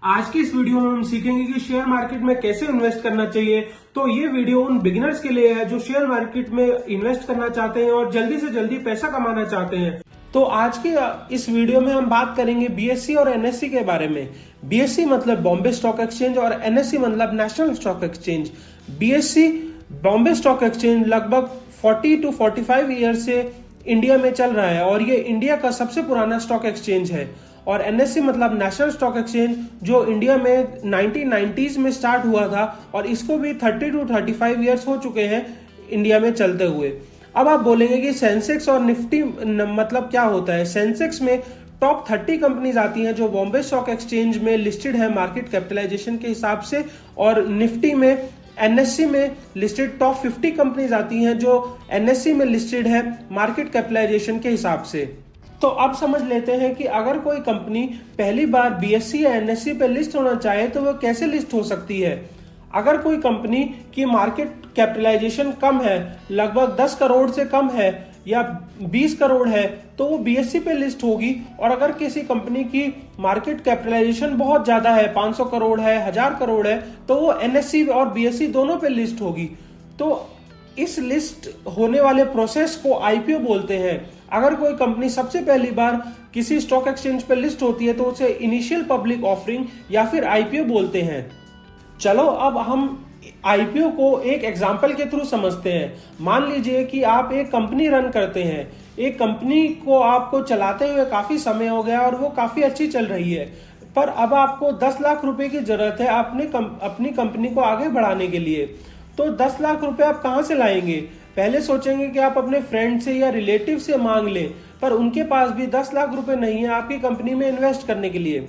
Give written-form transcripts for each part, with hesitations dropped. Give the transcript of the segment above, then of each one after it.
आज की इस वीडियो में हम सीखेंगे कि शेयर मार्केट में कैसे इन्वेस्ट करना चाहिए। तो ये वीडियो उन बिगिनर्स के लिए है जो शेयर मार्केट में इन्वेस्ट करना चाहते हैं और जल्दी से जल्दी पैसा कमाना चाहते हैं। तो आज के इस वीडियो में हम बात करेंगे बीएसई और एनएसई के बारे में। बीएसई मतलब बॉम्बे स्टॉक एक्सचेंज और एनएसई मतलब national stock exchange. BSE Bombay stock exchange लगभग 40 to 45 ईयर से इंडिया में चल रहा है और ये इंडिया का सबसे पुराना स्टॉक एक्सचेंज है। और एनएसई मतलब नेशनल स्टॉक एक्सचेंज जो इंडिया में 1990s में स्टार्ट हुआ था और इसको भी 30 to 35 ईयर्स हो चुके हैं इंडिया में चलते हुए। अब आप बोलेंगे कि सेंसेक्स और निफ्टी मतलब क्या होता है। सेंसेक्स में टॉप 30 कंपनीज आती हैं जो बॉम्बे स्टॉक एक्सचेंज में लिस्टेड है मार्केट कैपिटलाइजेशन के हिसाब से, और निफ्टी में एनएससी में लिस्टेड टॉप 50 कंपनीज आती हैं जो एनएससी में लिस्टेड है मार्केट कैपिटलाइजेशन के हिसाब से। तो अब समझ लेते हैं कि अगर कोई कंपनी पहली बार बीएसई या एनएससी पे लिस्ट होना चाहे तो वो कैसे लिस्ट हो सकती है। अगर कोई कंपनी की मार्केट कैपिटलाइजेशन कम है, लगभग 10 करोड़ से कम है या 20 करोड़ है, तो वो बीएसई पे लिस्ट होगी। और अगर किसी कंपनी की मार्केट कैपिटलाइजेशन बहुत ज्यादा है, 500 करोड़ है, 1000 करोड़ है, तो वो एनएसई और बीएसई दोनों पे लिस्ट होगी। तो इस लिस्ट होने वाले प्रोसेस को आईपीओ बोलते हैं। अगर कोई कंपनी सबसे पहली बार किसी स्टॉक एक्सचेंज पे लिस्ट होती है तो उसे इनिशियल पब्लिक ऑफरिंग या फिर आईपीओ बोलते हैं। चलो अब हम आईपीओ को एक एग्जाम्पल के थ्रू समझते हैं। मान लीजिए कि आप एक कंपनी रन करते हैं, एक कंपनी को आपको चलाते हुए काफी समय हो गया और वो काफी अच्छी चल रही है, पर अब आपको 10 लाख रुपए की जरूरत है अपनी कंपनी को आगे बढ़ाने के लिए। तो 10 लाख रुपए आप कहां से लाएंगे? पहले सोचेंगे कि आप अपने फ्रेंड से या रिलेटिव से मांग लें, पर उनके पास भी 10 लाख रुपए नहीं है आपकी कंपनी में इन्वेस्ट करने के लिए।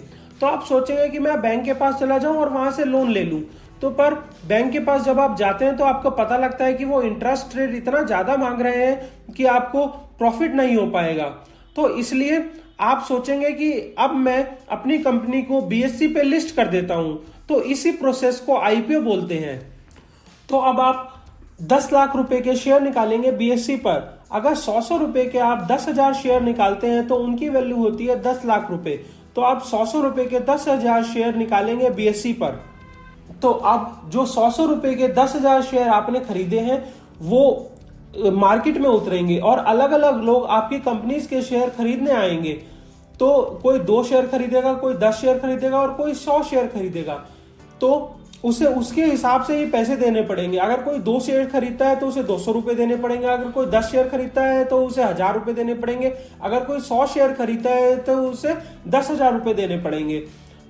तो आप सोचेंगे कि मैं बैंक के पास चला जाऊं और वहां से लोन ले लूं। तो पर बैंक के पास जब आप जाते हैं तो आपको पता लगता है कि वो इंटरेस्ट रेट इतना ज्यादा मांग रहे हैं कि आपको प्रॉफिट नहीं हो पाएगा। तो इसलिए आप सोचेंगे कि अब मैं अपनी कंपनी को बीएसई पे लिस्ट कर देता हूं। तो इसी प्रोसेस को आईपीओ बोलते हैं। तो अब आप 10 लाख रुपए के शेयर निकालेंगे बीएसई पर। अगर 100 रुपए के आप 10,000 शेयर निकालते हैं तो उनकी वैल्यू होती है 10 लाख रुपए। तो आप 100 रुपए के 10,000 शेयर निकालेंगे बीएसई पर। तो अब जो 100 रुपए के 10,000 शेयर आपने खरीदे हैं वो मार्केट में उतरेंगे और अलग अलग लोग आपकी कंपनीज के शेयर खरीदने आएंगे। तो कोई 2 शेयर खरीदेगा, कोई 10 शेयर खरीदेगा और कोई 100 शेयर खरीदेगा। तो उसे उसके हिसाब से ही पैसे देने पड़ेंगे। अगर कोई 2 शेयर खरीदता है तो उसे 200 रुपए देने पड़ेंगे। अगर कोई 10 शेयर खरीदता है तो उसे 1000 रुपए देने पड़ेंगे। अगर कोई 100 शेयर खरीदता है तो उसे 10,000 रुपए देने पड़ेंगे।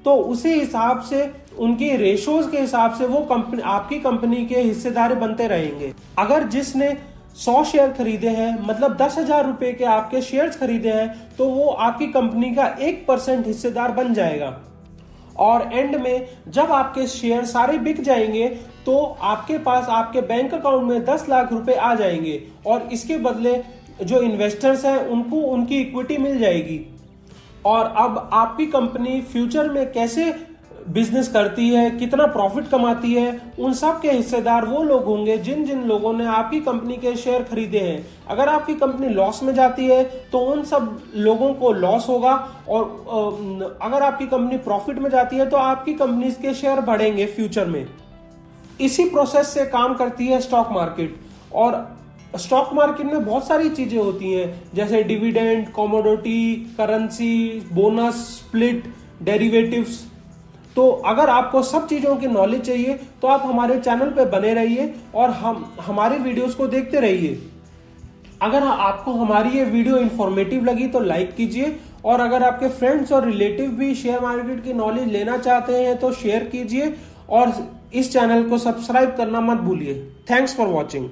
तो उसी हिसाब से उनकी रेशोज के हिसाब से वो कंपनी आपकी कंपनी के हिस्सेदार बनते रहेंगे। अगर जिसने 100 शेयर खरीदे हैं, मतलब 10,000 रुपए के आपके शेयर्स खरीदे हैं, तो वो आपकी कंपनी का 1% हिस्सेदार बन जाएगा। और एंड में जब आपके शेयर सारे बिक जाएंगे तो आपके पास आपके बैंक अकाउंट में 10 लाख रुपए आ जाएंगे और इसके बदले जो इन्वेस्टर्स हैं उनको उनकी इक्विटी मिल जाएगी। और अब आपकी कंपनी फ्यूचर में कैसे बिजनेस करती है, कितना प्रॉफिट कमाती है, उन सब के हिस्सेदार वो लोग होंगे जिन जिन लोगों ने आपकी कंपनी के शेयर खरीदे हैं। अगर आपकी कंपनी लॉस में जाती है तो उन सब लोगों को लॉस होगा, और अगर आपकी कंपनी प्रॉफिट में जाती है तो आपकी कंपनी के शेयर बढ़ेंगे फ्यूचर में। इसी प्रोसेस से काम करती है स्टॉक मार्केट। और स्टॉक मार्केट में बहुत सारी चीजें होती हैं जैसे dividend, commodity, currency, bonus, split, derivatives. तो अगर आपको सब चीजों की नॉलेज चाहिए तो आप हमारे चैनल पे बने रहिए और हमारे वीडियोस को देखते रहिए। अगर आपको हमारी ये वीडियो इंफॉर्मेटिव लगी तो लाइक कीजिए, और अगर आपके फ्रेंड्स और रिलेटिव भी शेयर मार्केट की नॉलेज लेना चाहते हैं तो शेयर कीजिए, और इस चैनल को सब्सक्राइब करना मत भूलिए। Thanks for watching.